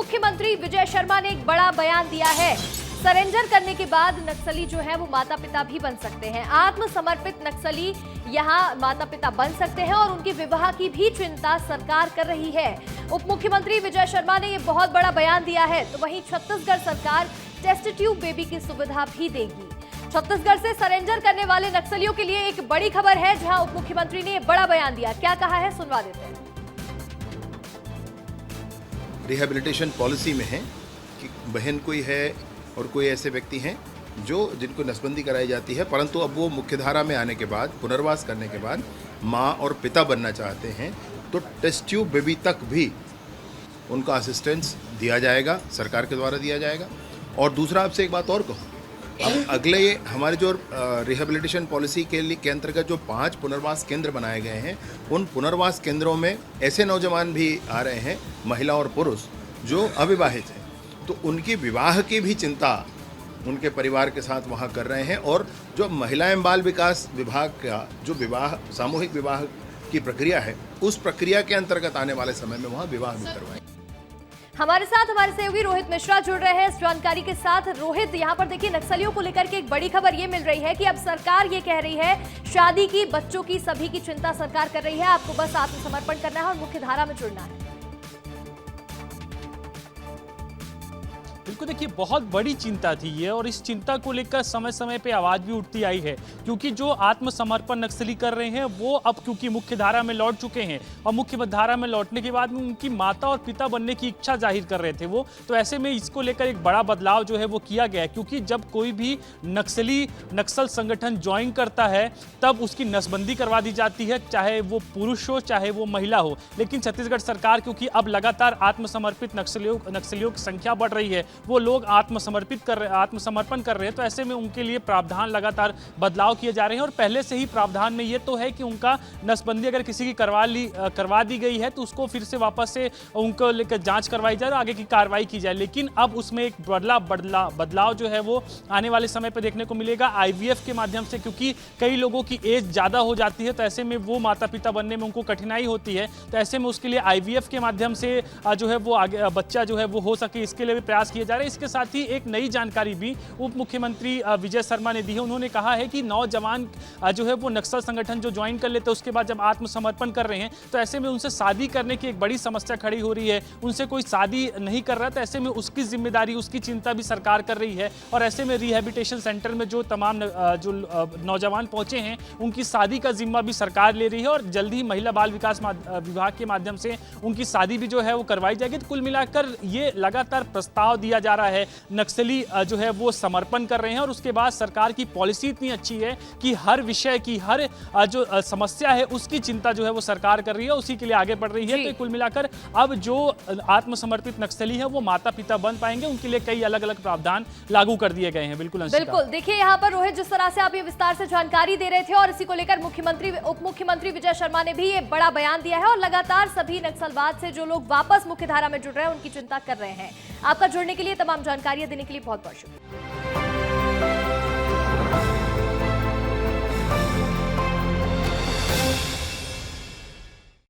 मुख्यमंत्री विजय शर्मा ने एक बड़ा बयान दिया है। सरेंडर करने के बाद नक्सली जो है वो माता पिता भी बन सकते हैं। आत्मसमर्पित नक्सली यहां माता पिता बन सकते हैं और उनके विवाह की भी चिंता सरकार कर रही है। उप मुख्यमंत्री विजय शर्मा ने ये बहुत बड़ा बयान दिया है। तो वहीं छत्तीसगढ़ सरकार टेस्ट ट्यूब बेबी की सुविधा भी देगी। छत्तीसगढ़ से सरेंडर करने वाले नक्सलियों के लिए एक बड़ी खबर है, जहां उप मुख्यमंत्री ने बड़ा बयान दिया। क्या कहा है, सुनवा देते हैं। रिहैबिलिटेशन पॉलिसी में है कि बहन कोई है और कोई ऐसे व्यक्ति हैं जिनको नसबंदी कराई जाती है, परंतु अब वो मुख्यधारा में आने के बाद, पुनर्वास करने के बाद माँ और पिता बनना चाहते हैं, तो टेस्ट ट्यूब बेबी तक भी उनका असिस्टेंस दिया जाएगा, सरकार के द्वारा दिया जाएगा। और दूसरा, आपसे एक बात और कहूँ, अब अगले हमारे जो रिहैबिलिटेशन पॉलिसी के अंतर्गत जो 5 पुनर्वास केंद्र बनाए गए हैं, उन पुनर्वास केंद्रों में ऐसे नौजवान भी आ रहे हैं, महिला और पुरुष, जो अविवाहित हैं, तो उनकी विवाह की भी चिंता उनके परिवार के साथ वहाँ कर रहे हैं। और जो महिला एवं बाल विकास विभाग का जो विवाह, सामूहिक विवाह की प्रक्रिया है, उस प्रक्रिया के अंतर्गत आने वाले समय में वहाँ विवाह भी करवाएंगे। हमारे साथ हमारे सहयोगी रोहित मिश्रा जुड़ रहे हैं इस जानकारी के साथ। रोहित, यहाँ पर देखिए, नक्सलियों को लेकर के एक बड़ी खबर ये मिल रही है कि अब सरकार ये कह रही है, शादी की, बच्चों की, सभी की चिंता सरकार कर रही है, आपको बस आत्मसमर्पण करना है और मुख्यधारा में जुड़ना है। बिल्कुल, देखिए, बहुत बड़ी चिंता थी ये, और इस चिंता को लेकर समय समय पे आवाज भी उठती आई है, क्योंकि जो आत्मसमर्पण नक्सली कर रहे हैं वो अब क्योंकि मुख्य धारा में लौट चुके हैं, और मुख्य धारा में लौटने के बाद में उनकी माता और पिता बनने की इच्छा जाहिर कर रहे थे वो, तो ऐसे में इसको लेकर एक बड़ा बदलाव जो है वो किया गया है। क्योंकि जब कोई भी नक्सल संगठन ज्वाइन करता है, तब उसकी नसबंदी करवा दी जाती है, चाहे वो पुरुष हो चाहे वो महिला हो। लेकिन छत्तीसगढ़ सरकार, क्योंकि अब लगातार आत्मसमर्पित नक्सलियों की संख्या बढ़ रही है, वो लोग आत्मसमर्पण कर रहे हैं, तो ऐसे में उनके लिए प्रावधान लगातार बदलाव किए जा रहे हैं। और पहले से ही प्रावधान में ये तो है कि उनका नसबंदी अगर किसी की करवा दी गई है, तो उसको फिर से वापस से उनको लेकर जांच करवाई जाए और आगे की कार्रवाई की जाए। लेकिन अब उसमें एक बदलाव जो है वो आने वाले समय पर देखने को मिलेगा IVF के माध्यम से, क्योंकि कई लोगों की एज ज़्यादा हो जाती है, तो ऐसे में वो माता पिता बनने में उनको कठिनाई होती है, तो ऐसे में उसके लिए IVF के माध्यम से जो है वो आगे बच्चा जो है वो हो सके, इसके लिए भी प्रयास किए जा रहे हैं। इसके साथ ही एक नई जानकारी भी उप मुख्यमंत्री विजय शर्मा ने दी है। उन्होंने कहा है कि नौजवान जो है वो नक्सल संगठन जो ज्वाइन कर लेते हैं, उसके बाद जब आत्मसमर्पण कर रहे हैं, तो ऐसे में उनसे शादी करने की एक बड़ी समस्या खड़ी हो रही है। उनसे कोई शादी नहीं कर रहा, तो ऐसे में उसकी जिम्मेदारी, उसकी चिंता भी सरकार कर रही है। और ऐसे में रिहैबिलिटेशन सेंटर में जो तमाम जो नौजवान पहुंचे हैं, उनकी शादी का जिम्मा भी सरकार ले रही है, और जल्द ही महिला बाल विकास विभाग के माध्यम से उनकी शादी भी जो है वो करवाई जाएगी। तो कुल मिलाकर ये लगातार प्रस्ताव दिया जा रहा है। नक्सली जो है वो समर्पण कर रहे हैं, और उसके बाद सरकार की पॉलिसी इतनी अच्छी है कि हर विषय की, हर जो समस्या है उसकी चिंता जो है वो सरकार कर रही है, उसी के लिए आगे बढ़ रही है। तो कुल मिलाकर अब जो आत्मसमर्पित नक्सली है वो माता पिता बन पाएंगे, उनके लिए कई अलग अलग प्रावधान लागू कर दिए गए हैं। बिल्कुल देखिए, यहाँ पर रोहित, जिस तरह से आप ये विस्तार से जानकारी दे रहे थे, और इसी को लेकर उप मुख्यमंत्री विजय शर्मा ने भी ये बड़ा बयान दिया है, और लगातार सभी नक्सलवाद से जो लोग वापस मुख्यधारा में जुड़ रहे हैं उनकी चिंता कर रहे हैं। आपका जुड़ने के लिए, तमाम जानकारियां देने के लिए बहुत बहुत शुक्रिया।